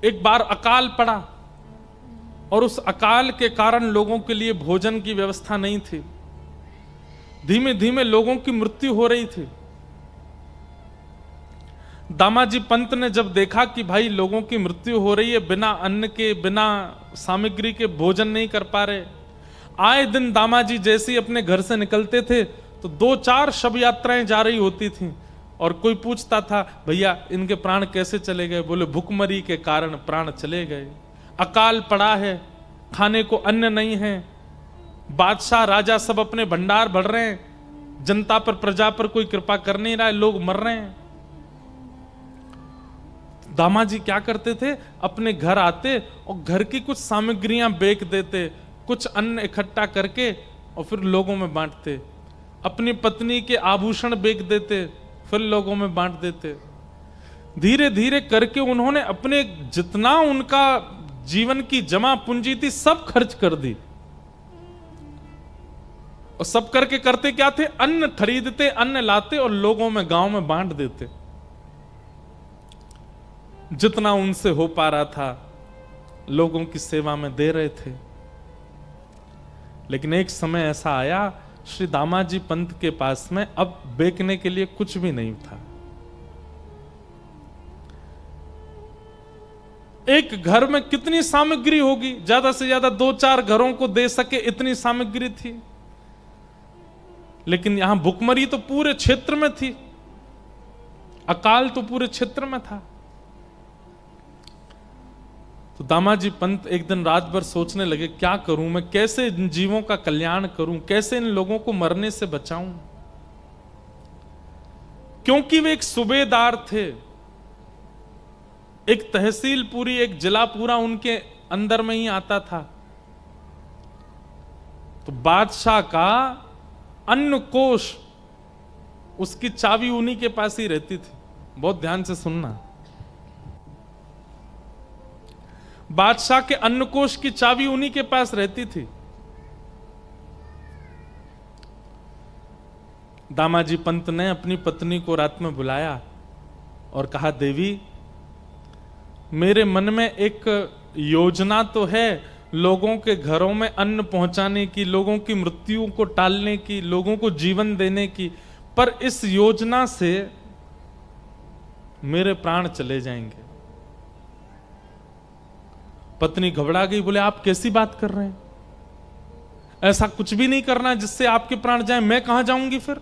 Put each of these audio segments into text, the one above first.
एक बार अकाल पड़ा और उस अकाल के कारण लोगों के लिए भोजन की व्यवस्था नहीं थी। धीमे धीमे लोगों की मृत्यु हो रही थी। दामाजी पंत ने जब देखा कि भाई लोगों की मृत्यु हो रही है, बिना अन्न के, बिना सामग्री के भोजन नहीं कर पा रहे। आए दिन दामाजी जैसे ही अपने घर से निकलते थे तो 2-4 शव यात्राएं जा रही होती थीं और कोई पूछता था, भैया इनके प्राण कैसे चले गए? बोले भुखमरी के कारण प्राण चले गए। अकाल पड़ा है, खाने को अन्न नहीं है, बादशाह राजा सब अपने भंडार भर रहे हैं, जनता पर, प्रजा पर कोई कृपा कर नहीं रहा है, लोग मर रहे हैं। दामाजी क्या करते थे, अपने घर आते और घर की कुछ सामग्रियां बेच देते, कुछ अन्न इकट्ठा करके और फिर लोगों में बांटते। अपनी पत्नी के आभूषण बेच देते, फिर लोगों में बांट देते। धीरे धीरे करके उन्होंने अपने जितना उनका जीवन की जमा पूंजी थी सब खर्च कर दी। और सब करके करते क्या थे, अन्न खरीदते, अन्न लाते और लोगों में, गांव में बांट देते। जितना उनसे हो पा रहा था लोगों की सेवा में दे रहे थे। लेकिन एक समय ऐसा आया, श्री दामाजी पंत के पास में अब बेचने के लिए कुछ भी नहीं था। एक घर में कितनी सामग्री होगी? ज्यादा से ज्यादा 2-4 घरों को दे सके इतनी सामग्री थी। लेकिन यहां भुखमरी तो पूरे क्षेत्र में थी, अकाल तो पूरे क्षेत्र में था। तो दामाजी पंत एक दिन रात भर सोचने लगे, क्या करूं मैं, कैसे इन जीवों का कल्याण करूं, कैसे इन लोगों को मरने से बचाऊं। क्योंकि वे एक सूबेदार थे, एक तहसील पूरी, एक जिला पूरा उनके अंदर में ही आता था। तो बादशाह का अन्न कोष, उसकी चाबी उन्हीं के पास ही रहती थी। बहुत ध्यान से सुनना, बादशाह के अन्नकोष की चाबी उन्हीं के पास रहती थी। दामाजी पंत ने अपनी पत्नी को रात में बुलाया और कहा, देवी मेरे मन में एक योजना तो है लोगों के घरों में अन्न पहुंचाने की, लोगों की मृत्यु को टालने की, लोगों को जीवन देने की, पर इस योजना से मेरे प्राण चले जाएंगे। पत्नी घबरा गई, बोले आप कैसी बात कर रहे हैं? ऐसा कुछ भी नहीं करना है जिससे आपके प्राण जाएं, मैं कहां जाऊंगी फिर?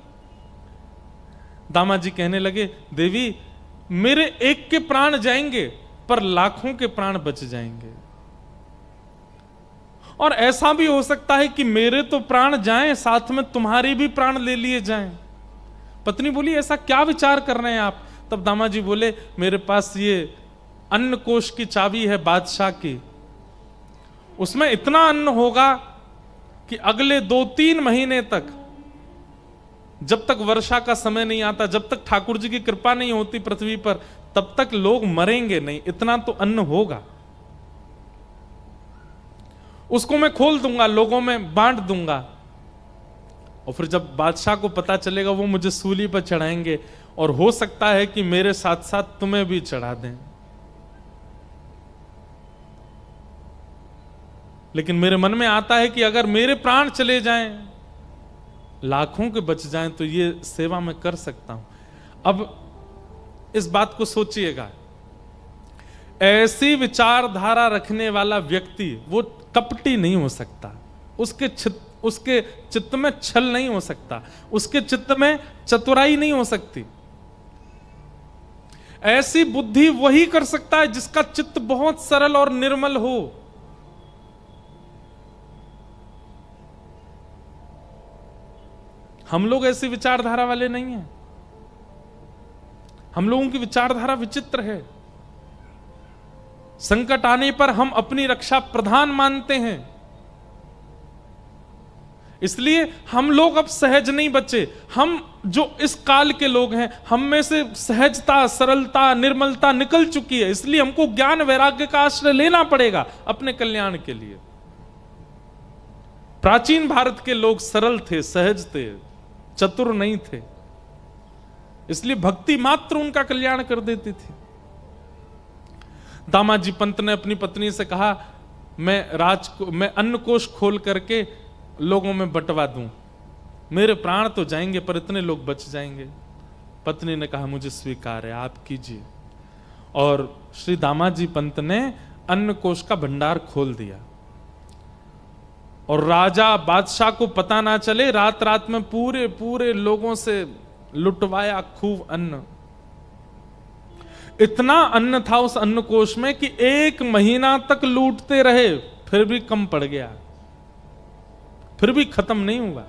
दामाजी कहने लगे, देवी मेरे एक के प्राण जाएंगे पर लाखों के प्राण बच जाएंगे। और ऐसा भी हो सकता है कि मेरे तो प्राण जाएं, साथ में तुम्हारे भी प्राण ले लिए जाएं। पत्नी बोली, ऐसा क्या विचार कर रहे हैं आप? तब दामाजी बोले, मेरे पास ये अन्न कोष की चाबी है बादशाह की, उसमें इतना अन्न होगा कि अगले 2-3 महीने तक, जब तक वर्षा का समय नहीं आता, जब तक ठाकुर जी की कृपा नहीं होती पृथ्वी पर, तब तक लोग मरेंगे नहीं। इतना तो अन्न होगा, उसको मैं खोल दूंगा, लोगों में बांट दूंगा। और फिर जब बादशाह को पता चलेगा, वो मुझे सूली पर चढ़ाएंगे और हो सकता है कि मेरे साथ साथ तुम्हें भी चढ़ा दें। लेकिन मेरे मन में आता है कि अगर मेरे प्राण चले जाएं, लाखों के बच जाएं, तो ये सेवा मैं कर सकता हूं। अब इस बात को सोचिएगा, ऐसी विचारधारा रखने वाला व्यक्ति वो कपटी नहीं हो सकता, उसके चित्त में छल नहीं हो सकता, उसके चित्त में चतुराई नहीं हो सकती। ऐसी बुद्धि वही कर सकता है जिसका चित्त बहुत सरल और निर्मल हो। हम लोग ऐसी विचारधारा वाले नहीं हैं। हम लोगों की विचारधारा विचित्र है। संकट आने पर हम अपनी रक्षा प्रधान मानते हैं, इसलिए हम लोग अब सहज नहीं बचे। हम जो इस काल के लोग हैं, हम में से सहजता, सरलता, निर्मलता निकल चुकी है, इसलिए हमको ज्ञान वैराग्य का आश्रय लेना पड़ेगा अपने कल्याण के लिए। प्राचीन भारत के लोग सरल थे, सहज थे, चतुर नहीं थे, इसलिए भक्ति मात्र उनका कल्याण कर देती थी। दामाजी पंत ने अपनी पत्नी से कहा, मैं अन्न कोष खोल करके लोगों में बंटवा दूं, मेरे प्राण तो जाएंगे पर इतने लोग बच जाएंगे। पत्नी ने कहा, मुझे स्वीकार है, आप कीजिए। और श्री दामाजी पंत ने अन्न कोष का भंडार खोल दिया और राजा बादशाह को पता ना चले, रात रात में पूरे पूरे लोगों से लुटवाया खूब अन्न। इतना अन्न था उस अन्न कोष में कि 1 महीना तक लूटते रहे, फिर भी कम पड़ गया, फिर भी खत्म नहीं हुआ।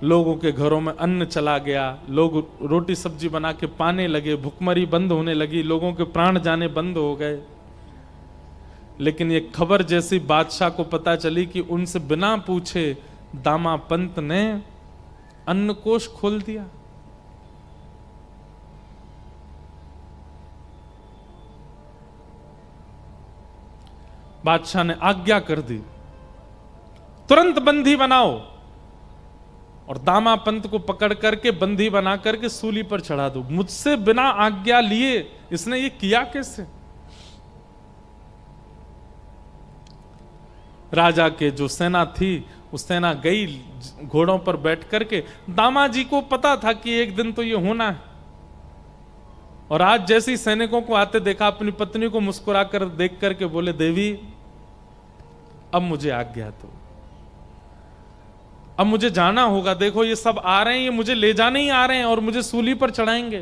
लोगों के घरों में अन्न चला गया, लोग रोटी सब्जी बना के पाने लगे, भुखमरी बंद होने लगी, लोगों के प्राण जाने बंद हो गए। लेकिन ये खबर जैसी बादशाह को पता चली कि उनसे बिना पूछे दामा पंत ने अन्न कोष खोल दिया। बादशाह ने आज्ञा कर दी, तुरंत बंदी बनाओ, और दामा पंत को पकड़ करके बंदी बना करके सूली पर चढ़ा दो। मुझसे बिना आज्ञा लिए इसने ये किया कैसे? राजा के जो सेना थी, उस सेना गई घोड़ों पर बैठ करके। दामाजी को पता था कि एक दिन तो ये होना है, और आज जैसे ही सैनिकों को आते देखा, अपनी पत्नी को मुस्कुराकर देख करके बोले, देवी अब मुझे आज्ञा दो, अब मुझे जाना होगा। देखो ये सब आ रहे हैं, ये मुझे ले जाने ही आ रहे हैं और मुझे सूली पर चढ़ाएंगे।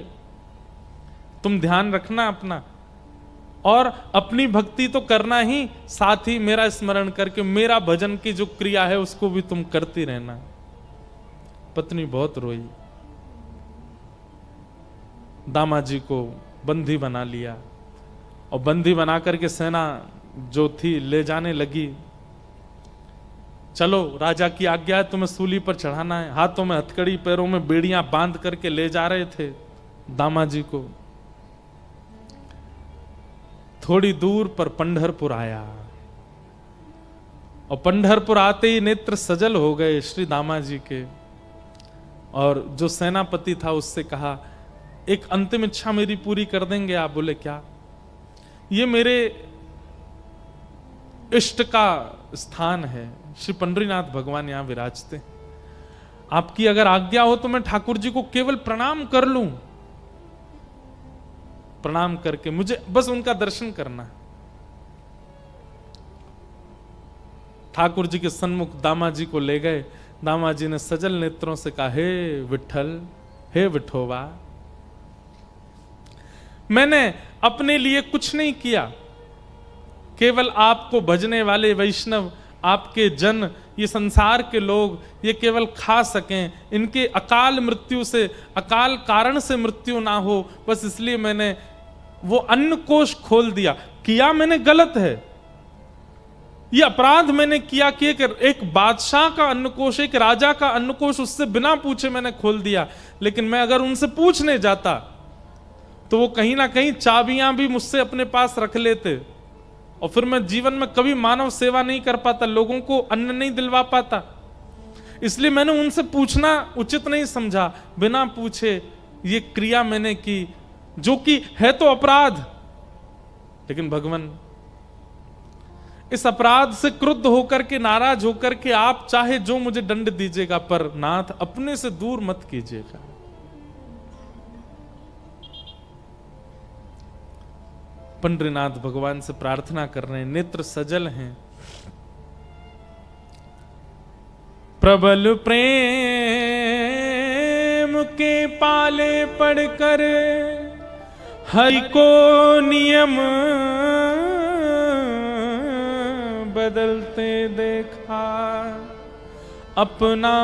तुम ध्यान रखना अपना, और अपनी भक्ति तो करना ही, साथ ही मेरा स्मरण करके मेरा भजन की जो क्रिया है उसको भी तुम करती रहना। पत्नी बहुत रोई, दामाजी को बंदी बना लिया, और बंदी बना करके सेना जो थी ले जाने लगी। चलो राजा की आज्ञा है, तुम्हें सूली पर चढ़ाना है। हाथों में हथकड़ी, पैरों में बेड़ियां बांध करके ले जा रहे थे दामाजी को। थोड़ी दूर पर पंढरपुर आया, और पंढरपुर आते ही नेत्र सजल हो गए श्री दामाजी के। और जो सेनापति था उससे कहा, एक अंतिम इच्छा मेरी पूरी कर देंगे आप? बोले क्या? ये मेरे इष्ट का स्थान है, श्री पंडरीनाथ भगवान यहां विराजते, आपकी अगर आज्ञा हो तो मैं ठाकुर जी को केवल प्रणाम कर लूं। प्रणाम करके मुझे बस उनका दर्शन करना है। ठाकुर जी के सन्मुख दामाजी को ले गए। दामाजी ने सजल नेत्रों से कहा, हे विठल, हे विठोबा, मैंने अपने लिए कुछ नहीं किया, केवल आपको भजने वाले वैष्णव, आपके जन, ये संसार के लोग ये केवल खा सकें, इनके अकाल मृत्यु से, अकाल कारण से मृत्यु ना हो, बस इसलिए मैंने वो अन्न कोष खोल दिया। किया मैंने गलत है, ये अपराध मैंने किया कि एक बादशाह का अन्न कोष, एक राजा का अन्न कोष उससे बिना पूछे मैंने खोल दिया। लेकिन मैं अगर उनसे पूछने जाता तो वो कहीं ना कहीं चाबियां भी मुझसे अपने पास रख लेते, और फिर मैं जीवन में कभी मानव सेवा नहीं कर पाता, लोगों को अन्न नहीं दिलवा पाता। इसलिए मैंने उनसे पूछना उचित नहीं समझा। बिना पूछे ये क्रिया मैंने की, जो कि है तो अपराध। लेकिन भगवान, इस अपराध से क्रुद्ध होकर के, नाराज होकर के आप चाहे जो मुझे दंड दीजिएगा, पर नाथ अपने से दूर मत कीजिएगा। पंडरीनाथ भगवान से प्रार्थना कर रहे हैं, नेत्र सजल हैं। प्रबल प्रेम के पाले पड़कर हरि को नियम बदलते देखा, अपना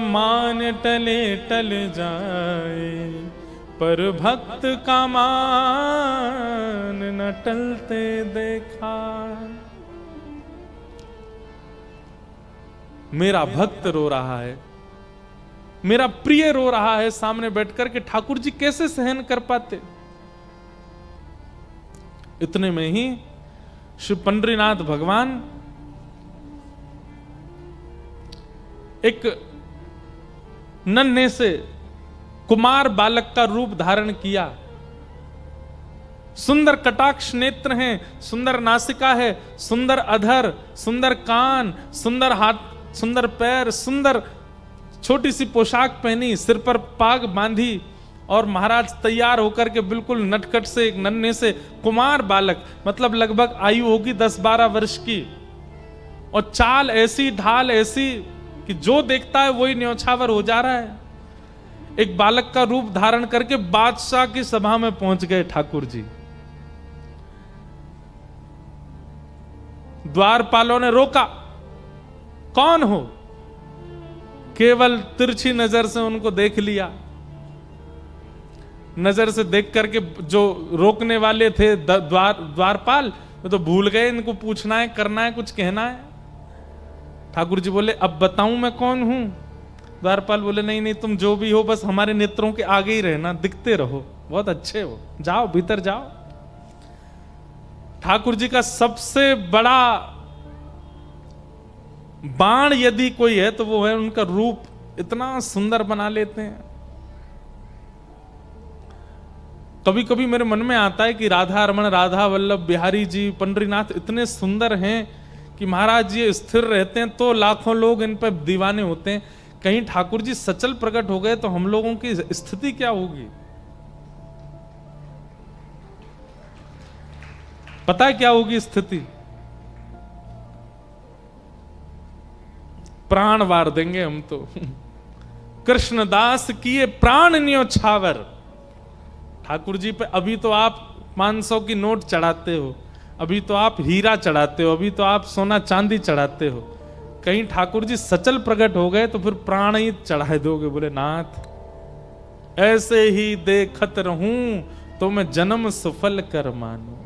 मान टले टल जाए, पर भक्त का मान न टलते देखा। मेरा भक्त रो रहा है, मेरा प्रिय रो रहा है सामने बैठकर के, ठाकुर जी कैसे सहन कर पाते। इतने में ही श्री पंडरीनाथ भगवान एक नन्हे से कुमार बालक का रूप धारण किया, सुंदर कटाक्ष नेत्र हैं, सुंदर नासिका है, सुंदर अधर, सुंदर कान, सुंदर हाथ, सुंदर पैर, सुंदर छोटी सी पोशाक पहनी, सिर पर पाग बांधी, और महाराज तैयार होकर के बिल्कुल नटखट से एक नन्हे से कुमार बालक, मतलब लगभग आयु होगी 10-12 वर्ष की, और चाल ऐसी, ढाल ऐसी कि जो देखता है वही न्यौछावर हो जा रहा है। एक बालक का रूप धारण करके बादशाह की सभा में पहुंच गए ठाकुर जी। द्वारपालों ने रोका, कौन हो? केवल तिरछी नजर से उनको देख लिया। नजर से देख करके जो रोकने वाले थे द्वारपाल, वो तो भूल गए इनको पूछना है, करना है, कुछ कहना है। ठाकुर जी बोले, अब बताऊं मैं कौन हूं? द्वारपाल बोले, नहीं नहीं, तुम जो भी हो बस हमारे नेत्रों के आगे ही रहना, दिखते रहो, बहुत अच्छे हो, जाओ भीतर जाओ। ठाकुर जी का सबसे बड़ा बाण यदि कोई है तो वो है उनका रूप, इतना सुंदर बना लेते हैं। कभी कभी मेरे मन में आता है कि राधा रमण, राधा वल्लभ बिहारी जी, पंडरीनाथ इतने सुंदर हैं कि महाराज ये स्थिर रहते हैं तो लाखों लोग इन पर दीवाने होते हैं। कहीं ठाकुर जी सचल प्रकट हो गए तो हम लोगों की स्थिति क्या होगी? पता है क्या होगी स्थिति? प्राण वार देंगे हम तो। कृष्णदास किए प्राण न्योछावर। ठाकुर जी पे अभी तो आप 500 की नोट चढ़ाते हो, अभी तो आप हीरा चढ़ाते हो, अभी तो आप सोना चांदी चढ़ाते हो। कहीं ठाकुर जी सचल प्रकट हो गए तो फिर प्राण ही चढ़ा दोगे। बोले, नाथ ऐसे ही देखत रहूं तो मैं जन्म सफल कर मानूं।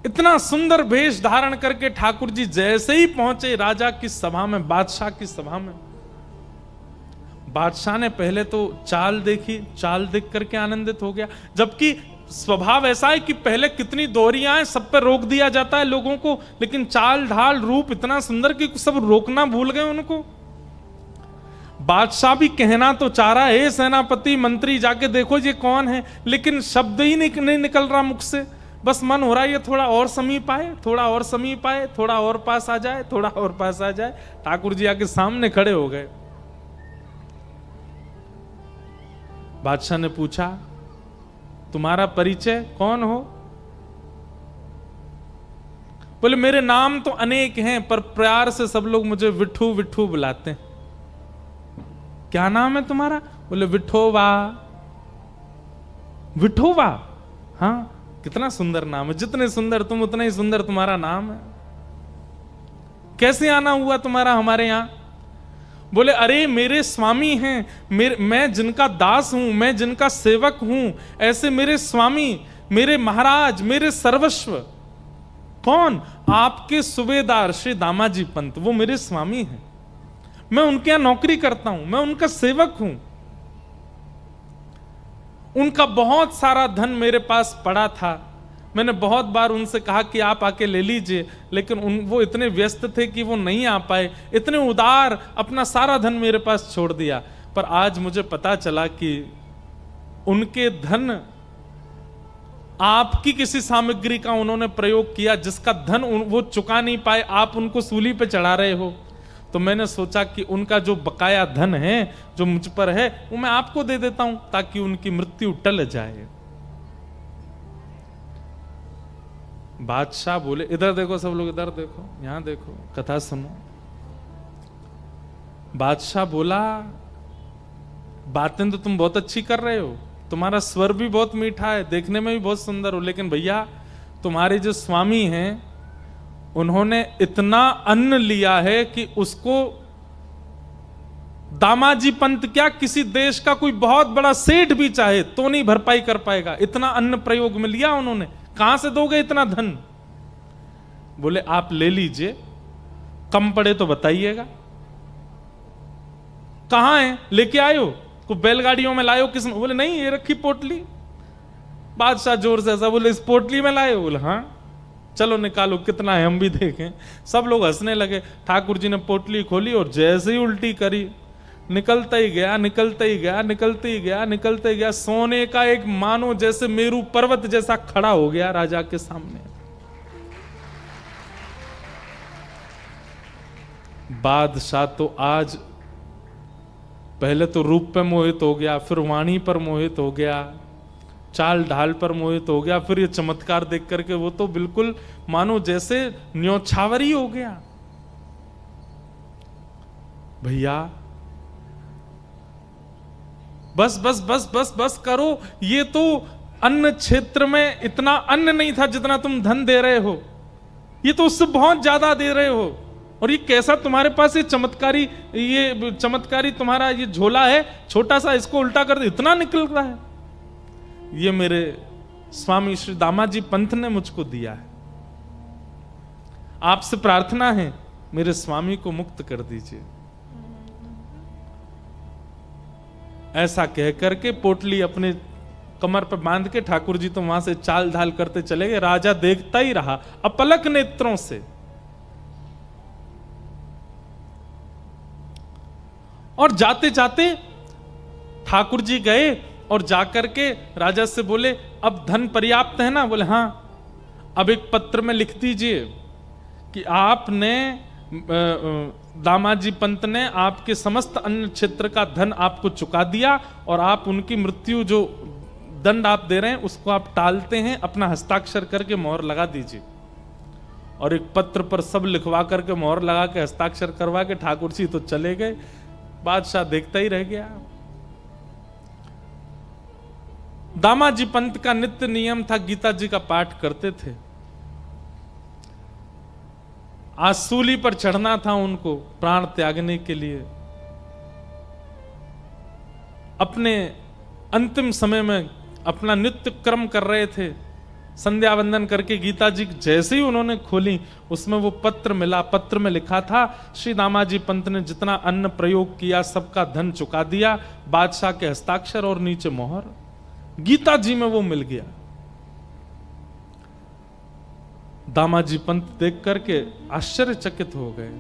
इतना सुंदर वेश धारण करके ठाकुर जी जैसे ही पहुंचे राजा की सभा में, बादशाह की सभा में, बादशाह ने पहले तो चाल देखी, चाल देख करके आनंदित हो गया। जबकि स्वभाव ऐसा है कि पहले कितनी दोहरियां हैं, सब पे रोक दिया जाता है लोगों को, लेकिन चाल ढाल रूप इतना सुंदर कि सब रोकना भूल गए उनको। बादशाह भी कहना तो चाह रहा है, सेनापति मंत्री जाके देखो ये कौन है, लेकिन शब्द ही नहीं निकल रहा मुख से। बस मन हो रहा है ये थोड़ा और समीप आए, थोड़ा और समीप आए, थोड़ा और पास आ जाए, थोड़ा और पास आ जाए। ठाकुर जी आके सामने खड़े हो गए। बादशाह ने पूछा, तुम्हारा परिचय कौन हो? बोले, मेरे नाम तो अनेक हैं पर प्यार से सब लोग मुझे विठू विठू बुलाते हैं। क्या नाम है तुम्हारा? बोले, विठोबा। विठोबा? हाँ, कितना सुंदर नाम है, जितने सुंदर तुम उतना ही सुंदर तुम्हारा नाम है। कैसे आना हुआ तुम्हारा हमारे यहां? बोले, अरे मेरे स्वामी हैं, मैं जिनका दास हूं, मैं जिनका सेवक हूं, ऐसे मेरे स्वामी, मेरे महाराज, मेरे सर्वस्व। कौन? आपके सूबेदार श्री दामाजी पंत, वो मेरे स्वामी हैं। मैं उनके यहां नौकरी करता हूं, मैं उनका सेवक हूं। उनका बहुत सारा धन मेरे पास पड़ा था, मैंने बहुत बार उनसे कहा कि आप आके ले लीजिए, लेकिन वो इतने व्यस्त थे कि वो नहीं आ पाए। इतने उदार, अपना सारा धन मेरे पास छोड़ दिया। पर आज मुझे पता चला कि उनके धन, आपकी किसी सामग्री का उन्होंने प्रयोग किया जिसका धन वो चुका नहीं पाए, आप उनको सूली पे चढ़ा रहे हो। तो मैंने सोचा कि उनका जो बकाया धन है जो मुझ पर है वो मैं आपको दे देता हूं ताकि उनकी मृत्यु टल जाए। बादशाह बोले, इधर देखो सब लोग, इधर देखो, यहां देखो, कथा सुनो। बादशाह बोला, बातें तो तुम बहुत अच्छी कर रहे हो, तुम्हारा स्वर भी बहुत मीठा है, देखने में भी बहुत सुंदर हो, लेकिन भैया तुम्हारे जो स्वामी हैं उन्होंने इतना अन्न लिया है कि उसको दामाजी पंत क्या, किसी देश का कोई बहुत बड़ा सेठ भी चाहे तो नहीं भरपाई कर पाएगा। इतना अन्न प्रयोग में लिया उन्होंने, कहां से दोगे इतना धन? बोले, आप ले लीजिए, कम पड़े तो बताइएगा। कहां है, लेके आयो? को बैलगाड़ियों में लायो? किस? बोले, नहीं, ये रखी पोटली। बादशाह जोर से ऐसा बोले, इस पोटली में लाए? बोले, हाँ। चलो निकालो, कितना है हम भी देखें। सब लोग हंसने लगे। ठाकुर जी ने पोटली खोली और जैसे ही उल्टी करी, निकलता ही गया, निकलता ही गया, निकलते ही गया, निकलते ही गया। सोने का एक मानो जैसे मेरू पर्वत जैसा खड़ा हो गया राजा के सामने। बादशाह तो आज पहले तो रूप पे मोहित हो गया, फिर वाणी पर मोहित हो गया, चाल ढाल पर मोहित हो गया, फिर ये चमत्कार देख करके वो तो बिल्कुल मानो जैसे न्योछावरी हो गया। भैया बस बस बस बस बस करो, ये तो अन्न क्षेत्र में इतना अन्न नहीं था जितना तुम धन दे रहे हो, ये तो उससे बहुत ज्यादा दे रहे हो। और ये कैसा तुम्हारे पास ये चमत्कारी तुम्हारा ये झोला है छोटा सा, इसको उल्टा कर दे, इतना निकल रहा है। ये मेरे स्वामी श्री दामाजी पंत ने मुझको दिया है, आपसे प्रार्थना है मेरे स्वामी को मुक्त कर दीजिए। ऐसा कह करके पोटली अपने कमर पर बांध के ठाकुर जी तो वहां से चाल ढाल करते चले गए। राजा देखता ही रहा अपलक नेत्रों से। और जाते जाते ठाकुर जी गए और जाकर के राजा से बोले, अब धन पर्याप्त है ना? बोले हाँ। अब एक पत्र में लिख दीजिए कि आपने दामाजी पंत ने आपके समस्त अन्य क्षेत्र का धन आपको चुका दिया और आप उनकी मृत्यु जो दंड आप दे रहे हैं उसको आप टालते हैं, अपना हस्ताक्षर करके मोहर लगा दीजिए। और एक पत्र पर सब लिखवा करके मोहर लगा के हस्ताक्षर करवा के ठाकुर जी तो चले गए। बादशाह देखता ही रह गया। दामाजी पंत का नित्य नियम था, गीता जी का पाठ करते थे। आज सूली पर चढ़ना था उनको प्राण त्यागने के लिए। अपने अंतिम समय में अपना नित्य कर्म कर रहे थे, संध्या वंदन करके गीता जी जैसे ही उन्होंने खोली उसमें वो पत्र मिला। पत्र में लिखा था, श्री दामाजी पंत ने जितना अन्न प्रयोग किया सबका धन चुका दिया, बादशाह के हस्ताक्षर और नीचे मोहर। गीता जी में वो मिल गया। दामाजी पंत देख करके आश्चर्यचकित हो गए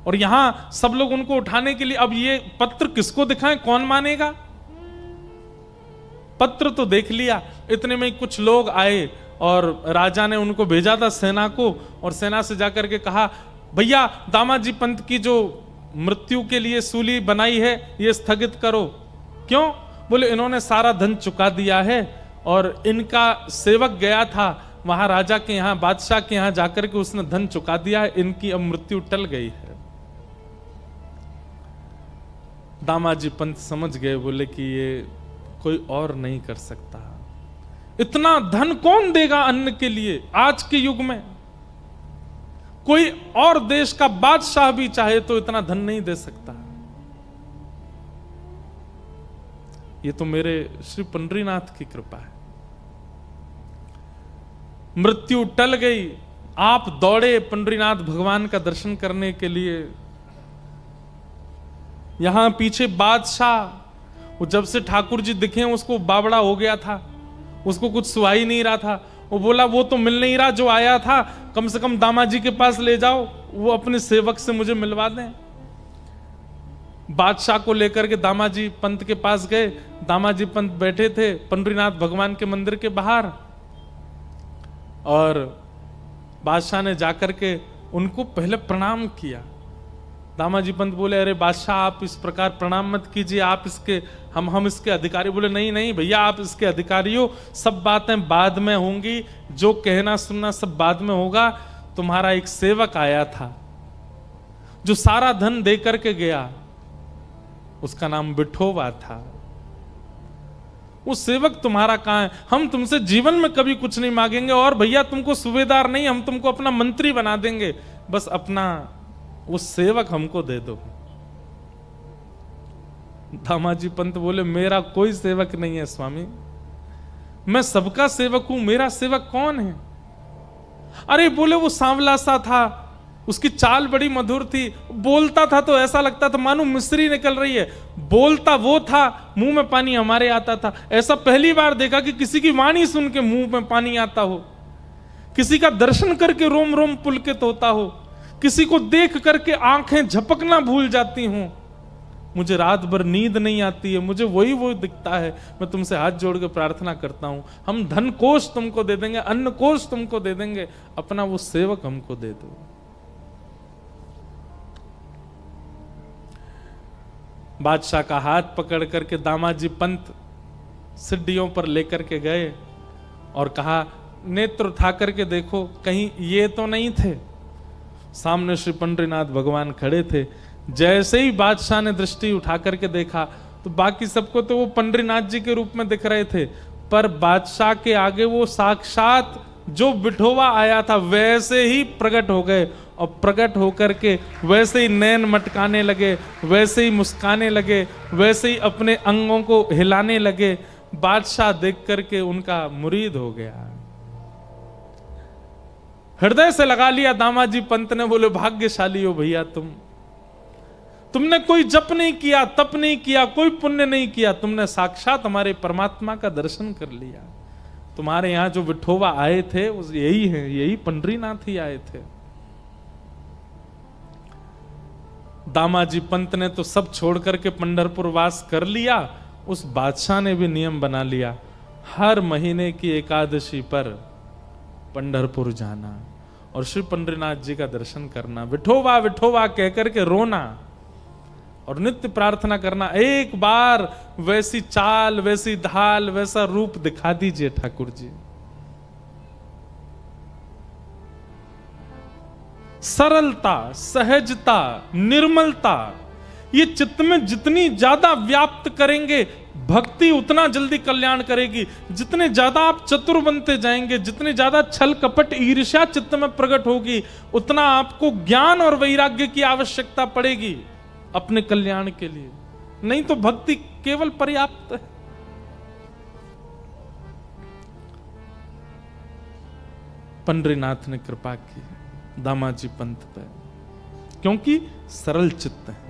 और यहां सब लोग उनको उठाने के लिए, अब ये पत्र किसको दिखाएं, कौन मानेगा? पत्र तो देख लिया, इतने में कुछ लोग आए और राजा ने उनको भेजा था सेना को, और सेना से जाकर के कहा, भैया दामाजी पंत की जो मृत्यु के लिए सूली बनाई है ये स्थगित करो। क्यों? बोले इन्होंने सारा धन चुका दिया है और इनका सेवक गया था वहां राजा के यहाँ, बादशाह के यहाँ जाकर के उसने धन चुका दिया है, इनकी अब मृत्यु टल गई है। दामाजी पंत समझ गए, बोले कि ये कोई और नहीं कर सकता। इतना धन कौन देगा अन्न के लिए आज के युग में? कोई और देश का बादशाह भी चाहे तो इतना धन नहीं दे सकता। ये तो मेरे श्री पंडरीनाथ की कृपा है। मृत्यु टल गई, आप दौड़े पंडरीनाथ भगवान का दर्शन करने के लिए। यहां पीछे बादशाह, वो जब से ठाकुर जी दिखे उसको बावड़ा हो गया था, उसको कुछ सुहा ही नहीं रहा था। वो बोला वो तो मिल नहीं रहा जो आया था, कम से कम दामाजी के पास ले जाओ, वो अपने सेवक से मुझे मिलवा दें। बादशाह को लेकर के दामाजी पंत के पास गए। दामाजी पंत बैठे थे पंडरीनाथ भगवान के मंदिर के बाहर, और बादशाह ने जाकर के उनको पहले प्रणाम किया। दामाजी पंत बोले, अरे बादशाह आप इस प्रकार प्रणाम मत कीजिए, आप इसके हम इसके अधिकारी। बोले नहीं नहीं भैया, आप इसके अधिकारी हो, सब बातें बाद में होंगी, जो कहना सुनना सब बाद में होगा। तुम्हारा एक सेवक आया था जो सारा धन दे करके गया, उसका नाम विठोबा था। वो सेवक तुम्हारा कहां है? हम तुमसे जीवन में कभी कुछ नहीं मांगेंगे, और भैया तुमको सूबेदार नहीं, हम तुमको अपना मंत्री बना देंगे, बस अपना वो सेवक हमको दे दो। दामाजी पंत बोले, मेरा कोई सेवक नहीं है स्वामी, मैं सबका सेवक हूं, मेरा सेवक कौन है? अरे बोले वो सांवला सा था, उसकी चाल बड़ी मधुर थी, बोलता था तो ऐसा लगता था मानो मिश्री निकल रही है। बोलता वो था, मुंह में पानी हमारे आता था। ऐसा पहली बार देखा कि किसी की वाणी सुन के मुंह में पानी आता हो, किसी का दर्शन करके रोम रोम पुलकित होता हो, किसी को देख करके आंखें झपकना भूल जाती हूं, मुझे रात भर नींद नहीं आती है, मुझे वही दिखता है। मैं तुमसे हाथ जोड़ के प्रार्थना करता हूं, हम धन कोष तुमको दे देंगे, अन्न कोष तुमको दे देंगे, अपना वो सेवक हमको दे दो। बादशाह का हाथ पकड़ करके दामाजी पंत सीढ़ियों पर लेकर के गए और कहा, नेत्र उठा करके देखो, कहीं ये तो नहीं थे। सामने श्री पंडरीनाथ भगवान खड़े थे। जैसे ही बादशाह ने दृष्टि उठा करके देखा तो बाकी सबको तो वो पंडरीनाथ जी के रूप में दिख रहे थे, पर बादशाह के आगे वो साक्षात जो विठोबा आया था वैसे ही प्रकट हो गए, और प्रकट होकर के वैसे ही नैन मटकाने लगे, वैसे ही मुस्काने लगे, वैसे ही अपने अंगों को हिलाने लगे। बादशाह देख करके उनका मुरीद हो गया, हृदय से लगा लिया। दामाजी पंत ने बोले, भाग्यशाली हो भैया, तुमने कोई जप नहीं किया, तप नहीं किया, कोई पुण्य नहीं किया, तुमने साक्षात हमारे परमात्मा का दर्शन कर लिया। तुम्हारे यहां जो विठोबा आए थे यही है, यही पंडरीनाथ ही आए थे। दामाजी पंत ने तो सब छोड़ करके पंढरपुर वास कर लिया। उस बादशाह ने भी नियम बना लिया, हर महीने की एकादशी पर पंढरपुर जाना और श्री पंडरीनाथ जी का दर्शन करना, विठोबा विठोबा कहकर के रोना और नित्य प्रार्थना करना, एक बार वैसी चाल, वैसी ढाल, वैसा रूप दिखा दीजिए ठाकुर जी। सरलता, सहजता, निर्मलता, ये चित्त में जितनी ज्यादा व्याप्त करेंगे, भक्ति उतना जल्दी कल्याण करेगी। जितने ज्यादा आप चतुर बनते जाएंगे, जितने ज्यादा छल कपट ईर्ष्या चित्त में प्रकट होगी, उतना आपको ज्ञान और वैराग्य की आवश्यकता पड़ेगी अपने कल्याण के लिए। नहीं तो भक्ति केवल पर्याप्त है। पंडरीनाथ ने कृपा की दामाजी पंत पे, क्योंकि सरल चित्त है।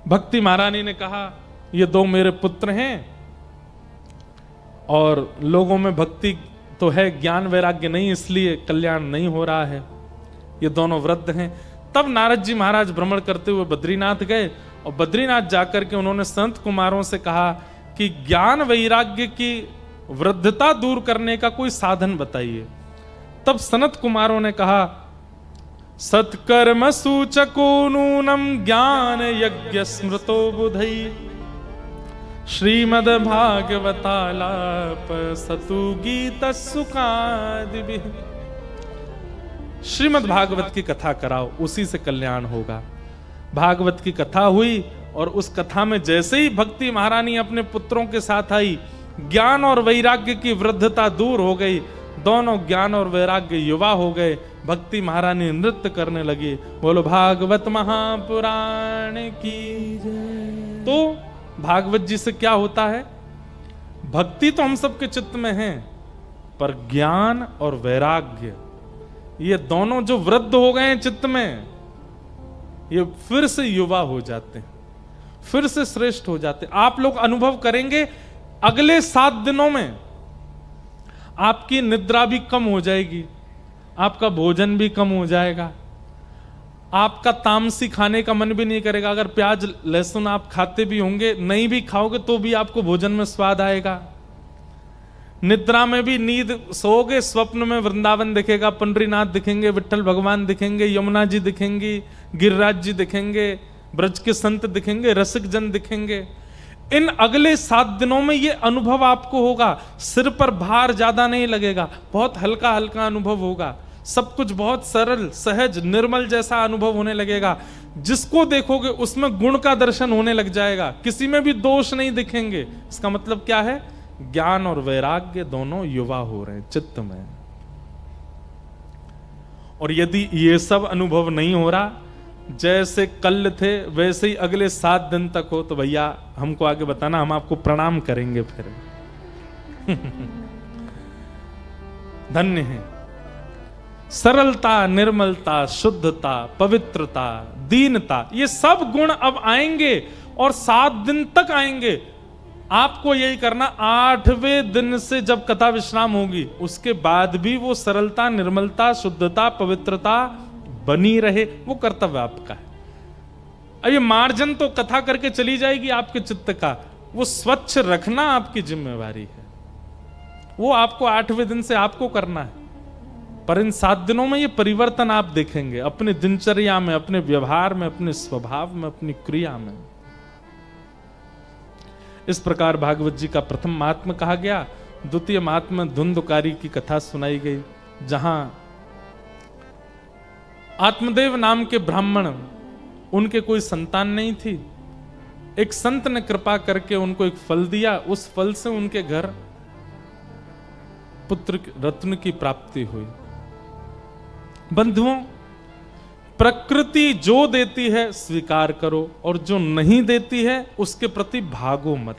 भक्ति महारानी ने कहा, ये दो मेरे पुत्र हैं और लोगों में भक्ति तो है, ज्ञान वैराग्य नहीं, इसलिए कल्याण नहीं हो रहा है। ये दोनों वृद्ध हैं। तब नारद जी महाराज भ्रमण करते हुए बद्रीनाथ गए और बद्रीनाथ जाकर के उन्होंने संत कुमारों से कहा कि ज्ञान वैराग्य की वृद्धता दूर करने का कोई साधन बताइए। तब सनत कुमारों ने कहा, सत्कर्म सूचको नूनम ज्ञान यज्ञ स्मृतो बुधई श्रीमद् भागवतालाप सतु गीत सुखादि। श्रीमद् भागवत की कथा कराओ, उसी से कल्याण होगा। भागवत की कथा हुई और उस कथा में जैसे ही भक्ति महारानी अपने पुत्रों के साथ आई, ज्ञान और वैराग्य की वृद्धता दूर हो गई। दोनों ज्ञान और वैराग्य युवा हो गए। भक्ति महारानी नृत्य करने लगी, बोलो भागवत महापुराण की जय। तो भागवत जी से क्या होता है? भक्ति तो हम सबके चित्त में है, पर ज्ञान और वैराग्य ये दोनों जो वृद्ध हो गए हैं चित्त में, ये फिर से युवा हो जाते हैं, फिर से श्रेष्ठ हो जाते हैं। आप लोग अनुभव करेंगे अगले 7 दिनों में आपकी निद्रा भी कम हो जाएगी, आपका भोजन भी कम हो जाएगा, आपका तामसी खाने का मन भी नहीं करेगा। अगर प्याज लहसुन आप खाते भी होंगे, नहीं भी खाओगे तो भी आपको भोजन में स्वाद आएगा। निद्रा में भी नींद सोओगे, स्वप्न में वृंदावन दिखेगा, पंडरीनाथ दिखेंगे, विट्ठल भगवान दिखेंगे, यमुना जी दिखेंगी, गिरिराज जी दिखेंगे, ब्रज के संत दिखेंगे, रसिक जन दिखेंगे। इन अगले 7 दिनों में ये अनुभव आपको होगा। सिर पर भार ज्यादा नहीं लगेगा, बहुत हल्का हल्का अनुभव होगा, सब कुछ बहुत सरल सहज निर्मल जैसा अनुभव होने लगेगा। जिसको देखोगे उसमें गुण का दर्शन होने लग जाएगा, किसी में भी दोष नहीं दिखेंगे। इसका मतलब क्या है? ज्ञान और वैराग्य दोनों युवा हो रहे हैं चित्त में। और यदि ये सब अनुभव नहीं हो रहा, जैसे कल थे वैसे ही अगले 7 दिन तक हो, तो भैया हमको आगे बताना, हम आपको प्रणाम करेंगे फिर। धन्य है। सरलता, निर्मलता, शुद्धता, पवित्रता, दीनता, ये सब गुण अब आएंगे और 7 दिन तक आएंगे। आपको यही करना, 8वें दिन से जब कथा विश्राम होगी उसके बाद भी वो सरलता, निर्मलता, शुद्धता, पवित्रता बनी रहे, वो कर्तव्य आपका है। अब ये मार्जन तो कथा करके चली जाएगी आपके चित्त का, वो स्वच्छ रखना आपकी जिम्मेवारी है। वो आपको 8वें दिन से आपको करना है। पर इन 7 दिनों में ये परिवर्तन आप देखेंगे अपने दिनचर्या में, अपने व्यवहार में, अपने स्वभाव में, अपनी क्रिया में। इस प्रकार भागवत जी का प्रथम महात्म्य कहा गया। द्वितीय महात्म्य धुंधकारी की कथा सुनाई गई, जहां आत्मदेव नाम के ब्राह्मण, उनके कोई संतान नहीं थी। एक संत ने कृपा करके उनको एक फल दिया, उस फल से उनके घर पुत्र रत्न की प्राप्ति हुई। बंधुओं, प्रकृति जो देती है स्वीकार करो, और जो नहीं देती है उसके प्रति भागो मत।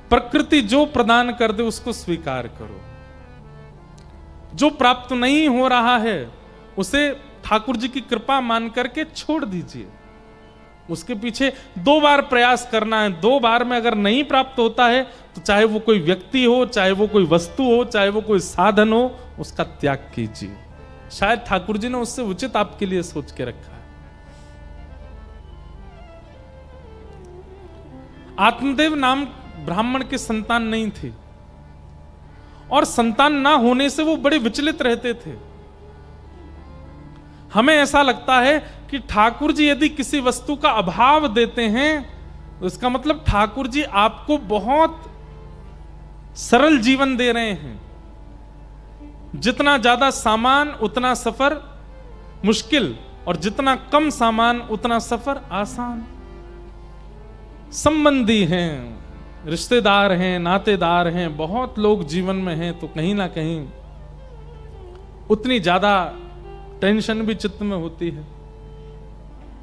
प्रकृति जो प्रदान कर दे उसको स्वीकार करो। जो प्राप्त नहीं हो रहा है उसे ठाकुर जी की कृपा मान करके छोड़ दीजिए। उसके पीछे 2 बार प्रयास करना है। 2 बार में अगर नहीं प्राप्त होता है तो चाहे वो कोई व्यक्ति हो, चाहे वो कोई वस्तु हो, चाहे वो कोई साधन हो, उसका त्याग कीजिए। शायद ठाकुर जी ने उससे उचित आपके लिए सोच के रखा है। आत्मदेव नाम ब्राह्मण की संतान नहीं थी, और संतान ना होने से वो बड़े विचलित रहते थे। हमें ऐसा लगता है कि ठाकुर जी यदि किसी वस्तु का अभाव देते हैं तो इसका मतलब ठाकुर जी आपको बहुत सरल जीवन दे रहे हैं। जितना ज्यादा सामान उतना सफर मुश्किल, और जितना कम सामान उतना सफर आसान। संबंधी हैं, रिश्तेदार हैं, नातेदार हैं, बहुत लोग जीवन में हैं, तो कहीं ना कहीं उतनी ज्यादा टेंशन भी चित्त में होती है।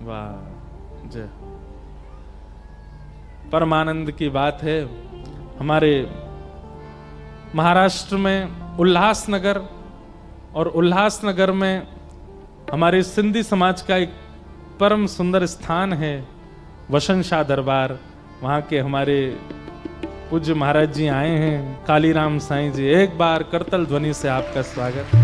वाह जय। परमानंद की बात है, हमारे महाराष्ट्र में उल्लासनगर, और उल्लासनगर में हमारे सिंधी समाज का एक परम सुंदर स्थान है वसन शाह दरबार। वहां के हमारे पूज्य महाराज जी आए हैं, कालीराम साईं जी। एक बार करतल ध्वनि से आपका स्वागत।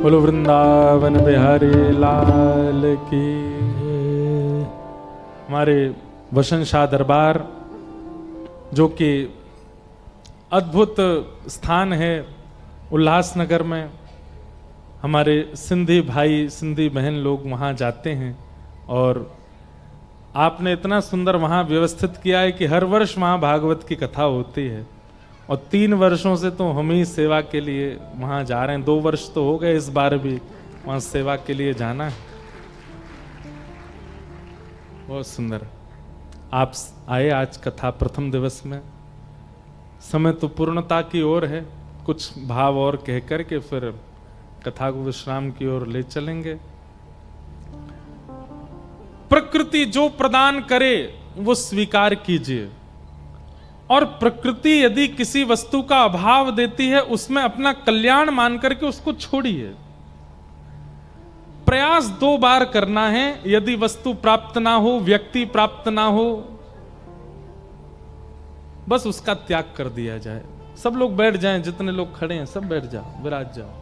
बोलो वृंदावन बिहारी लाल की। हमारे वसन शाह दरबार जो कि अद्भुत स्थान है उल्लासनगर में, हमारे सिंधी भाई सिंधी बहन लोग वहाँ जाते हैं, और आपने इतना सुंदर वहाँ व्यवस्थित किया है कि हर वर्ष वहाँ भागवत की कथा होती है। और 3 वर्षों से तो हम ही सेवा के लिए वहाँ जा रहे हैं। 2 वर्ष तो हो गए, इस बार भी वहाँ सेवा के लिए जाना है। बहुत सुंदर। आप आए आज कथा प्रथम दिवस में। समय तो पूर्णता की ओर है, कुछ भाव और कह कर के फिर कथा को विश्राम की ओर ले चलेंगे। प्रकृति जो प्रदान करे वो स्वीकार कीजिए, और प्रकृति यदि किसी वस्तु का अभाव देती है उसमें अपना कल्याण मान करके उसको छोड़िए। प्रयास 2 बार करना है। यदि वस्तु प्राप्त ना हो, व्यक्ति प्राप्त ना हो, बस उसका त्याग कर दिया जाए। सब लोग बैठ जाएं, जितने लोग खड़े हैं सब बैठ जाओ, विराज जाओ।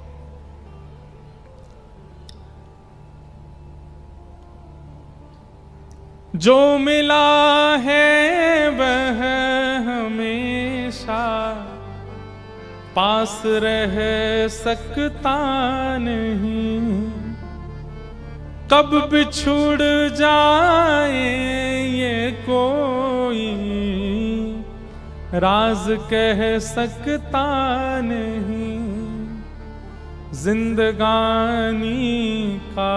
जो मिला है वह हमेशा पास रह सकता नहीं, कब बिछुड़ जाए ये कोई राज कह सकता नहीं, जिंदगानी का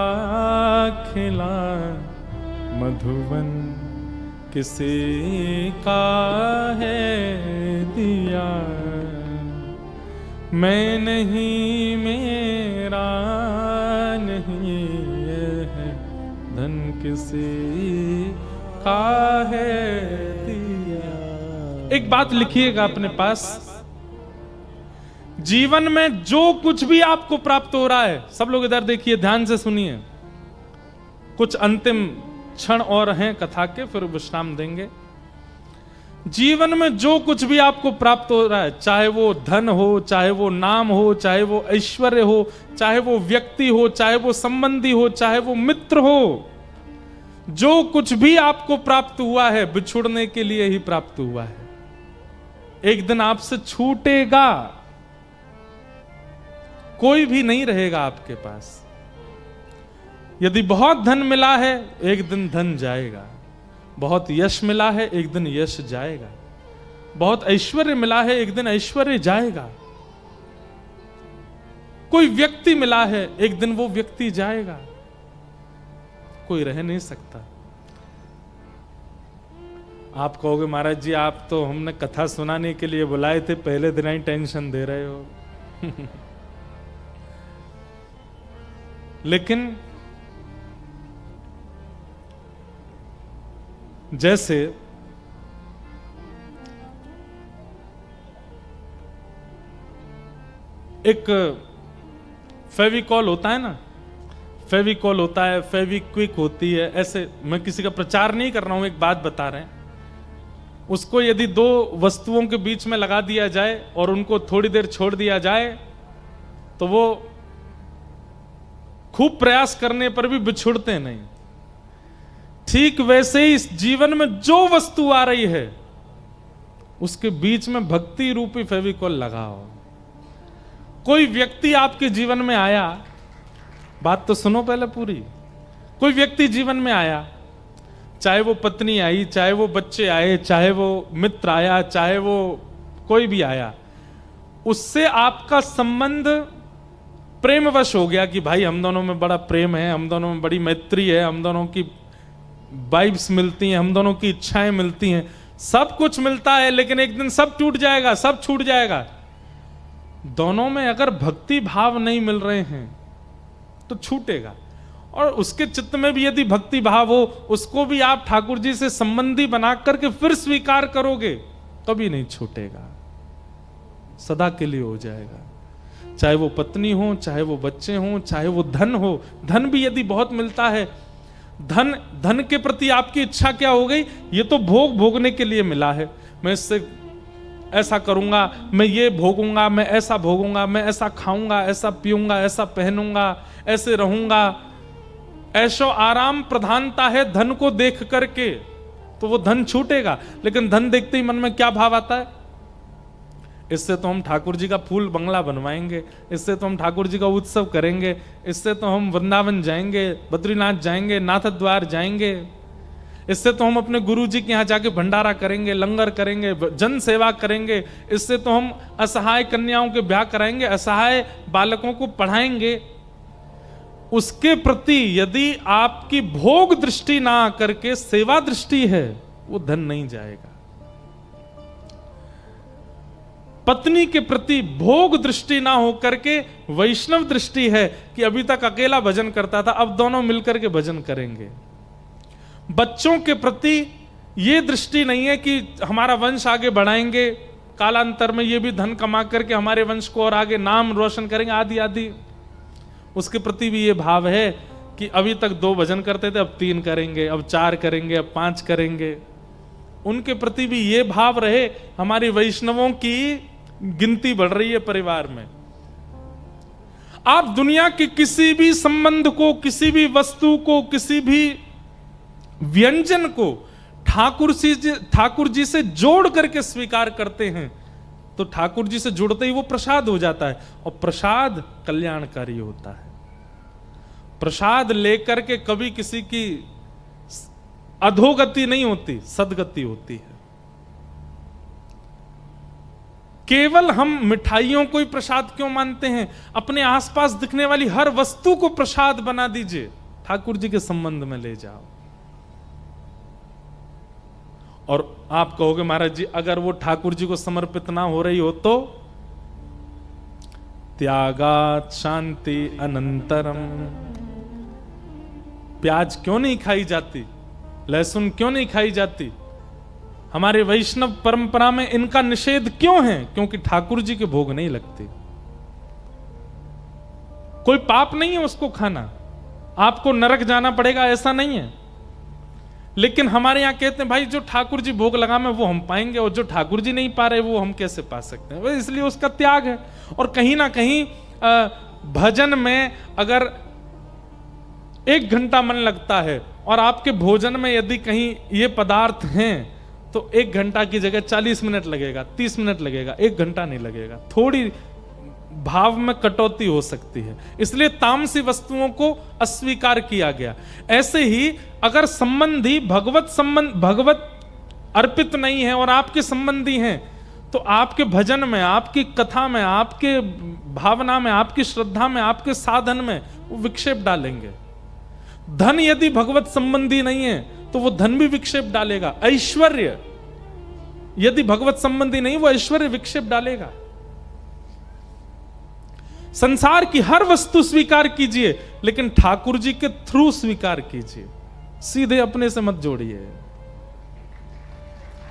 खिला मधुबन किसी का है दिया, मैं नहीं मेरा नहीं ये है धन किसी का है दिया। एक बात लिखिएगा अपने पास, जीवन में जो कुछ भी आपको प्राप्त हो रहा है, सब लोग इधर देखिए, ध्यान से सुनिए, कुछ अंतिम क्षण और हैं कथा के, फिर विश्राम देंगे। जीवन में जो कुछ भी आपको प्राप्त हो रहा है, चाहे वो धन हो, चाहे वो नाम हो, चाहे वो ऐश्वर्य हो, चाहे वो व्यक्ति हो, चाहे वो संबंधी हो, चाहे वो मित्र हो, जो कुछ भी आपको प्राप्त हुआ है बिछुड़ने के लिए ही प्राप्त हुआ है। एक दिन आपसे छूटेगा, कोई भी नहीं रहेगा आपके पास। यदि बहुत धन मिला है, एक दिन धन जाएगा। बहुत यश मिला है, एक दिन यश जाएगा। बहुत ऐश्वर्य मिला है, एक दिन ऐश्वर्य जाएगा। कोई व्यक्ति मिला है, एक दिन वो व्यक्ति जाएगा। कोई रह नहीं सकता। आप कहोगे महाराज जी आप तो हमने कथा सुनाने के लिए बुलाए थे, पहले दिन ही टेंशन दे रहे हो। लेकिन जैसे एक फेविकॉल होता है ना, फेविकॉल होता है, फेविक्विक होती है, ऐसे मैं किसी का प्रचार नहीं कर रहा हूं, एक बात बता रहे हैं। उसको यदि दो वस्तुओं के बीच में लगा दिया जाए और उनको थोड़ी देर छोड़ दिया जाए तो वो खूब प्रयास करने पर भी बिछुड़ते नहीं। ठीक वैसे ही इस जीवन में जो वस्तु आ रही है उसके बीच में भक्ति रूपी फेविकॉल लगाओ। कोई व्यक्ति आपके जीवन में आया, बात तो सुनो पहले पूरी। कोई व्यक्ति जीवन में आया, चाहे वो पत्नी आई, चाहे वो बच्चे आए, चाहे वो मित्र आया, चाहे वो कोई भी आया, उससे आपका संबंध प्रेमवश हो गया कि भाई हम दोनों में बड़ा प्रेम है, हम दोनों में बड़ी मैत्री है, हम दोनों की वाइब्स मिलती हैं, हम दोनों की इच्छाएं मिलती हैं, सब कुछ मिलता है, लेकिन एक दिन सब टूट जाएगा, सब छूट जाएगा। दोनों में अगर भक्ति भाव नहीं मिल रहे हैं तो छूटेगा। और उसके चित्त में भी यदि भक्ति भाव हो, उसको भी आप ठाकुर जी से संबंधी बना करके फिर स्वीकार करोगे, कभी नहीं छूटेगा, सदा के लिए हो जाएगा। चाहे वो पत्नी हो, चाहे वो बच्चे हो, चाहे वो धन हो। धन भी यदि बहुत मिलता है, धन के प्रति आपकी इच्छा क्या हो गई, ये तो भोगने के लिए मिला है, मैं इससे ऐसा करूंगा, मैं ये भोगूंगा, मैं ऐसा भोगूंगा, मैं ऐसा खाऊंगा, ऐसा पीऊंगा, ऐसा पहनूंगा, ऐसे रहूंगा। ऐशो आराम प्रधानता है धन को देख करके, तो वो धन छूटेगा। लेकिन धन देखते ही मन में क्या भाव आता है, इससे तो हम ठाकुर जी का फूल बंगला बनवाएंगे, इससे तो हम ठाकुर जी का उत्सव करेंगे, इससे तो हम वृंदावन जाएंगे, बद्रीनाथ जाएंगे, नाथ द्वार जाएंगे, इससे तो हम अपने गुरु जी के यहाँ जाके भंडारा करेंगे, लंगर करेंगे, जन सेवा करेंगे, इससे तो हम असहाय कन्याओं के ब्याह कराएंगे, असहाय बालकों को पढ़ाएंगे। उसके प्रति यदि आपकी भोग दृष्टि ना करके सेवा दृष्टि है, वो धन नहीं जाएगा। पत्नी के प्रति भोग दृष्टि ना हो करके वैष्णव दृष्टि है कि अभी तक अकेला भजन करता था, अब दोनों मिलकर के भजन करेंगे। बच्चों के प्रति ये दृष्टि नहीं है कि हमारा वंश आगे बढ़ाएंगे, कालांतर में ये भी धन कमा करके हमारे वंश को और आगे नाम रोशन करेंगे, आदि आदि। उसके प्रति भी ये भाव है कि अभी तक 2 भजन करते थे, अब 3 करेंगे, अब 4 करेंगे, अब 5 करेंगे। उनके प्रति भी ये भाव रहे, हमारी वैष्णवों की गिनती बढ़ रही है परिवार में। आप दुनिया के किसी भी संबंध को, किसी भी वस्तु को, किसी भी व्यंजन को ठाकुर जी से जोड़ करके स्वीकार करते हैं तो ठाकुर जी से जुड़ते ही वो प्रसाद हो जाता है, और प्रसाद कल्याणकारी होता है। प्रसाद लेकर के कभी किसी की अधोगति नहीं होती, सदगति होती है। केवल हम मिठाइयों को ही प्रसाद क्यों मानते हैं? अपने आसपास दिखने वाली हर वस्तु को प्रसाद बना दीजिए, ठाकुर जी के संबंध में ले जाओ। और आप कहोगे महाराज जी अगर वो ठाकुर जी को समर्पित ना हो रही हो तो? त्यागात शांति अनंतरम। प्याज क्यों नहीं खाई जाती, लहसुन क्यों नहीं खाई जाती? हमारे वैष्णव परंपरा में इनका निषेध क्यों है? क्योंकि ठाकुर जी के भोग नहीं लगते। कोई पाप नहीं है उसको खाना, आपको नरक जाना पड़ेगा ऐसा नहीं है। लेकिन हमारे यहां कहते हैं भाई जो ठाकुर जी भोग लगावे वो हम पाएंगे, और जो ठाकुर जी नहीं पा रहे वो हम कैसे पा सकते हैं? इसलिए उसका त्याग है। और कहीं ना कहीं भजन में अगर 1 घंटा मन लगता है और आपके भोजन में यदि कहीं ये पदार्थ हैं तो 1 घंटा की जगह 40 मिनट लगेगा, 30 मिनट लगेगा, 1 घंटा नहीं लगेगा। थोड़ी भाव में कटौती हो सकती है, इसलिए तामसी वस्तुओं को अस्वीकार किया गया। ऐसे ही अगर संबंधी भगवत अर्पित नहीं है और आपके संबंधी हैं तो आपके भजन में, आपकी कथा में, आपके भावना में, आपकी श्रद्धा में, आपके साधन में वो विक्षेप डालेंगे। धन यदि भगवत संबंधी नहीं है तो वो धन भी विक्षेप डालेगा। ऐश्वर्य यदि भगवत संबंधी नहीं, वो ऐश्वर्य विक्षेप डालेगा। संसार की हर वस्तु स्वीकार कीजिए, लेकिन ठाकुर जी के थ्रू स्वीकार कीजिए, सीधे अपने से मत जोड़िए।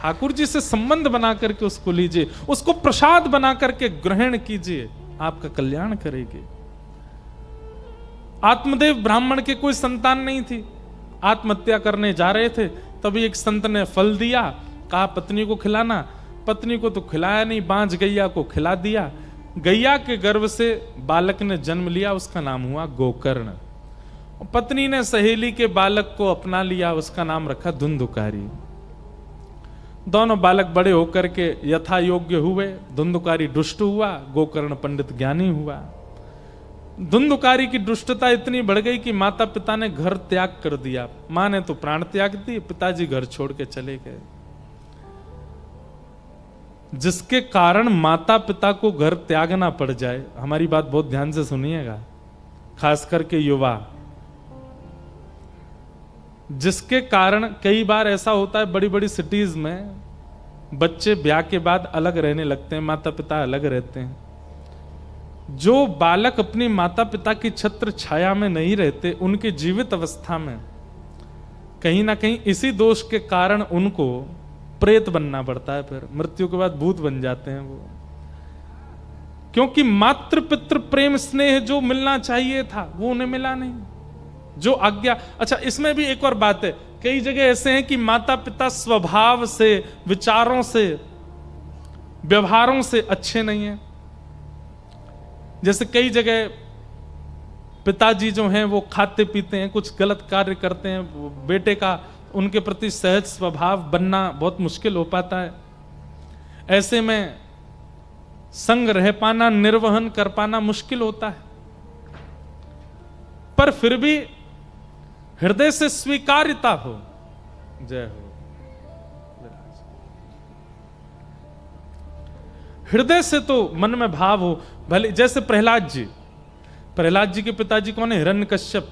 ठाकुर जी से संबंध बना करके उसको लीजिए, उसको प्रसाद बना करके ग्रहण कीजिए, आपका कल्याण करेगी। आत्मदेव ब्राह्मण के कोई संतान नहीं थी, आत्महत्या करने जा रहे थे, तभी एक संत ने फल दिया, कहा पत्नी को खिलाना। पत्नी को तो खिलाया नहीं, बांझ गैया को खिला दिया। गैया के गर्भ से बालक ने जन्म लिया, उसका नाम हुआ गोकर्ण। पत्नी ने सहेली के बालक को अपना लिया, उसका नाम रखा धुंधुकारी। दोनों बालक बड़े होकर के यथा योग्य हुए। धुंधुकारी दुष्ट हुआ, गोकर्ण पंडित ज्ञानी हुआ। धुंधुकारी की दुष्टता इतनी बढ़ गई कि माता पिता ने घर त्याग कर दिया। मां ने तो प्राण त्याग दिए, पिताजी घर छोड़ के चले गए। जिसके कारण माता पिता को घर त्यागना पड़ जाए, हमारी बात बहुत ध्यान से सुनिएगा, खास करके युवा, जिसके कारण कई बार ऐसा होता है बड़ी बड़ी सिटीज में बच्चे ब्याह के बाद अलग रहने लगते हैं, माता पिता अलग रहते हैं। जो बालक अपनी माता पिता की छत्र छाया में नहीं रहते, उनके जीवित अवस्था में कहीं ना कहीं इसी दोष के कारण उनको प्रेत बनना पड़ता है, फिर मृत्यु के बाद भूत बन जाते हैं वो। क्योंकि मातृ पितृ प्रेम स्नेह जो मिलना चाहिए था वो उन्हें मिला नहीं, जो आज्ञा। अच्छा, इसमें भी एक और बात है, कई जगह ऐसे हैं कि माता पिता स्वभाव से, विचारों से, व्यवहारों से अच्छे नहीं हैं। जैसे कई जगह पिताजी जो हैं वो खाते पीते हैं, कुछ गलत कार्य करते हैं, बेटे का उनके प्रति सहज स्वभाव बनना बहुत मुश्किल हो पाता है। ऐसे में संग रह पाना, निर्वहन कर पाना मुश्किल होता है। पर फिर भी हृदय से स्वीकार्यता हो। जय हो। हृदय से तो मन में भाव हो। भले जैसे प्रहलाद जी के पिताजी कौन है? हिरण्यकश्यप,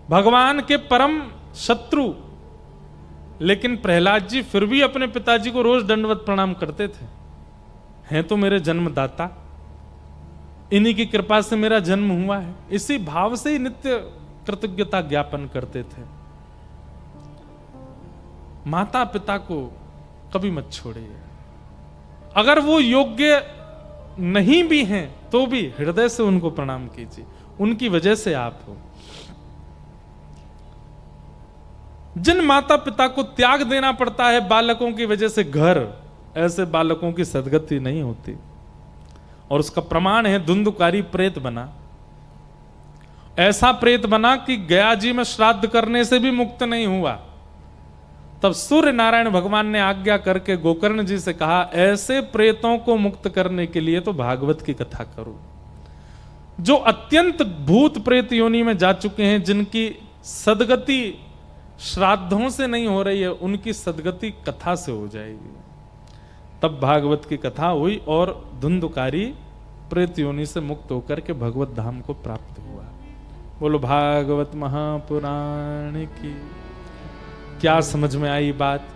भगवान के परम शत्रु। लेकिन प्रहलाद जी फिर भी अपने पिताजी को रोज दंडवत प्रणाम करते थे। हैं तो मेरे जन्मदाता, इन्हीं की कृपा से मेरा जन्म हुआ है। इसी भाव से ही नित्य कृतज्ञता ज्ञापन करते थे। माता पिता को कभी मत छोड़िए। अगर वो योग्य नहीं भी हैं तो भी हृदय से उनको प्रणाम कीजिए, उनकी वजह से आप हो। जिन माता पिता को त्याग देना पड़ता है बालकों की वजह से घर, ऐसे बालकों की सदगति नहीं होती। और उसका प्रमाण है धुंधुकारी प्रेत बना। ऐसा प्रेत बना कि गया जी में श्राद्ध करने से भी मुक्त नहीं हुआ। तब सूर्य नारायण भगवान ने आज्ञा करके गोकर्ण जी से कहा, ऐसे प्रेतों को मुक्त करने के लिए तो भागवत की कथा करो। जो अत्यंत भूत प्रेत योनि में जा चुके हैं, जिनकी सदगति श्राद्धों से नहीं हो रही है, उनकी सदगति कथा से हो जाएगी। तब भागवत की कथा हुई और धुंधुकारी प्रेत योनि से मुक्त होकर के भगवत धाम को प्राप्त हुआ। बोलो भागवत महापुराण की। क्या समझ में आई बात?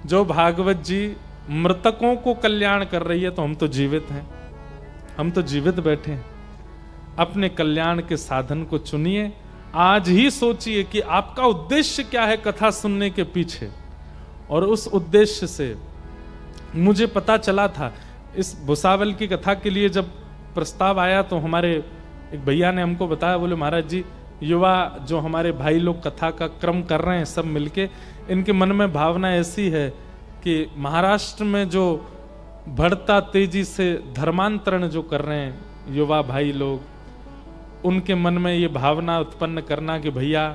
जो भागवत जी मृतकों को कल्याण कर रही है, तो हम तो जीवित हैं, हम तो जीवित बैठे हैं। अपने कल्याण के साधन को चुनिए। आज ही सोचिए कि आपका उद्देश्य क्या है कथा सुनने के पीछे। और उस उद्देश्य से मुझे पता चला था, इस भुसावल की कथा के लिए जब प्रस्ताव आया तो हमारे एक भैया ने हमको बताया, बोले महाराज जी, युवा जो हमारे भाई लोग कथा का क्रम कर रहे हैं सब मिलके, इनके मन में भावना ऐसी है कि महाराष्ट्र में जो बढ़ता तेजी से धर्मांतरण जो कर रहे हैं युवा भाई लोग, उनके मन में ये भावना उत्पन्न करना कि भैया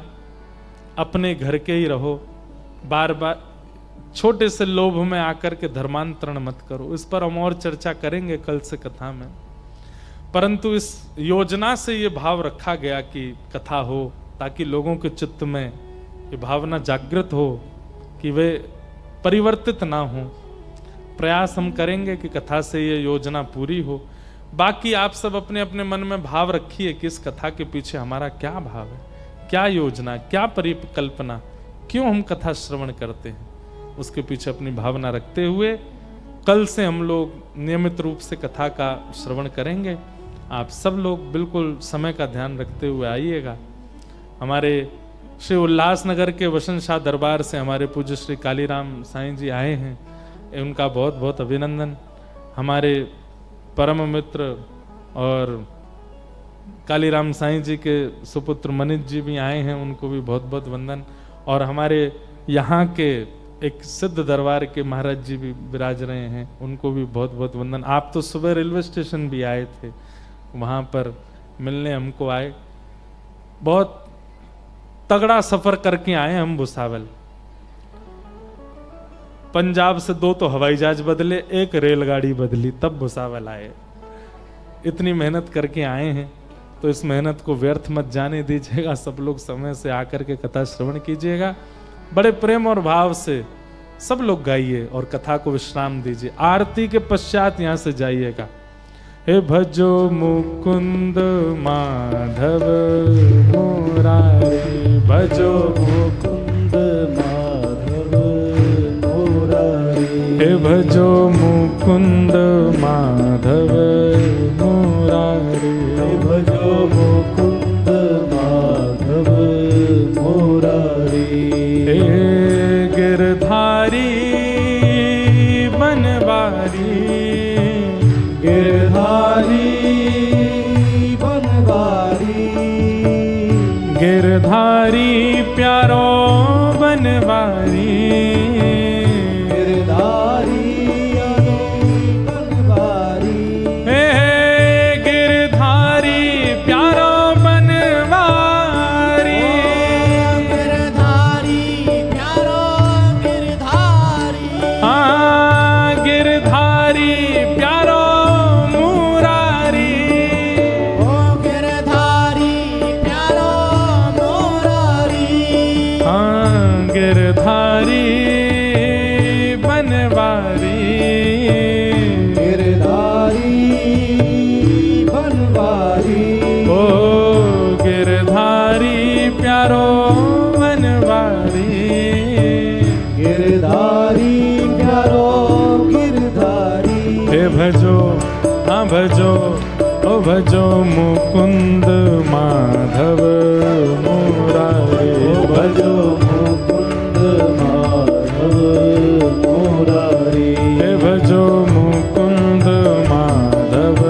अपने घर के ही रहो, बार बार छोटे से लोभ में आकर के धर्मांतरण मत करो। इस पर हम और चर्चा करेंगे कल से कथा में। परंतु इस योजना से ये भाव रखा गया कि कथा हो, ताकि लोगों के चित्त में ये भावना जागृत हो कि वे परिवर्तित ना हो। प्रयास हम करेंगे कि कथा से ये योजना पूरी हो। बाकी आप सब अपने अपने मन में भाव रखिए कि इस कथा के पीछे हमारा क्या भाव है, क्या योजना, क्या परिकल्पना, क्यों हम कथा श्रवण करते हैं। उसके पीछे अपनी भावना रखते हुए कल से हम लोग नियमित रूप से कथा का श्रवण करेंगे। आप सब लोग बिल्कुल समय का ध्यान रखते हुए आइएगा। हमारे श्री उल्लासनगर के वसंत शाह दरबार से हमारे पूज्य श्री कालीराम साईं जी आए हैं, उनका बहुत बहुत अभिनंदन। हमारे परम मित्र और कालीराम साईं जी के सुपुत्र मनीष जी भी आए हैं, उनको भी बहुत बहुत वंदन। और हमारे यहाँ के एक सिद्ध दरबार के महाराज जी भी विराज रहे हैं, उनको भी बहुत बहुत वंदन। आप तो सुबह रेलवे स्टेशन भी आए थे, वहाँ पर मिलने हमको आए। बहुत तगड़ा सफर करके आए हम भुसावल। पंजाब से 2 तो हवाई जहाज बदले, 1 रेलगाड़ी बदली, तब भुसावल आए। इतनी मेहनत करके आए हैं, तो इस मेहनत को व्यर्थ मत जाने दीजिएगा। सब लोग समय से आकर के कथा श्रवण कीजिएगा। बड़े प्रेम और भाव से सब लोग गाइए और कथा को विश्राम दीजिए। आरती के पश्चात यहाँ से जाइएगा। हे भजो मुकुंद माधव मुरारी, भजो मुकुंद माधव मुरारी, हे भजो मुकुंद माधव मुरारी, हे भजो मुकुंद माधव मुरारी। गिरधारी बनवारी, गिरधारी बनवारी, गिरधारी प्यारो बनवारी, गिरधारी बनवारी, हे गिरधारी प्यारो भजो हाँ भजो ओ भजो मुकुंद माधव मुरारी, भजो मुकुंद माधव मुरारी, हे भजो मुकुंद माधव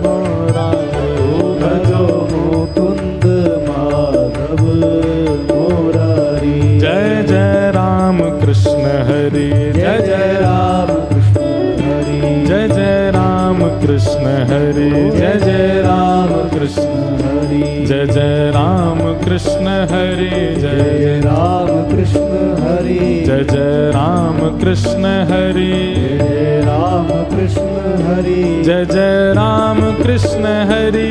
मुरारी, भजो मुकुंद माधव मुरारी। जय जय राम कृष्ण हरि, जय जय राम जय जय राम कृष्ण हरि, जय जय राम कृष्ण हरि, जय जय राम कृष्ण हरि, जय जय राम कृष्ण हरि, जय जय राम कृष्ण हरि, जय राम कृष्ण हरि, जय जय राम कृष्ण हरि,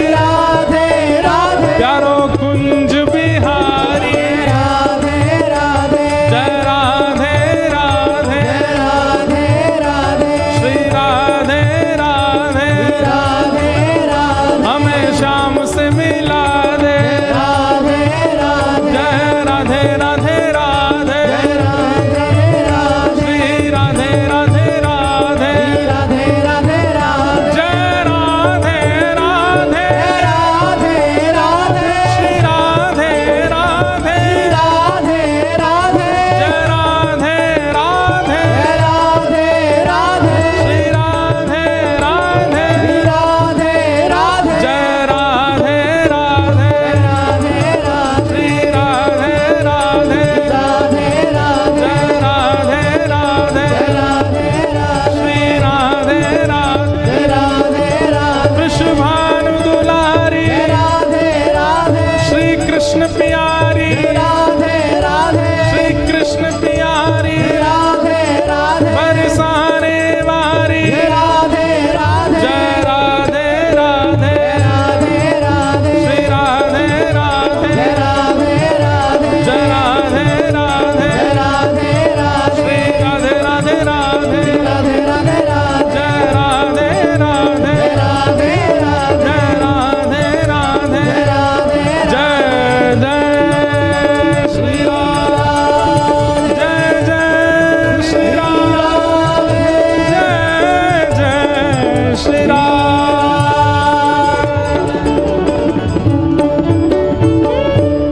श्री राम।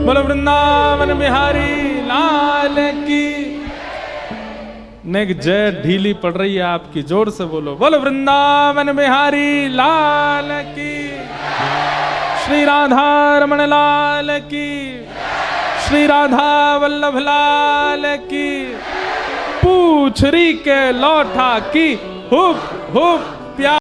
बोलो वृंदावन बिहारी लाल की। नेक जय ढीली पड़ रही है आपकी, जोर से बोलो। बोलो वृंदावन बिहारी लाल की। श्री राधा रमण लाल की। श्री राधा वल्लभ लाल की। पूछरी के लौठा की हुप हुप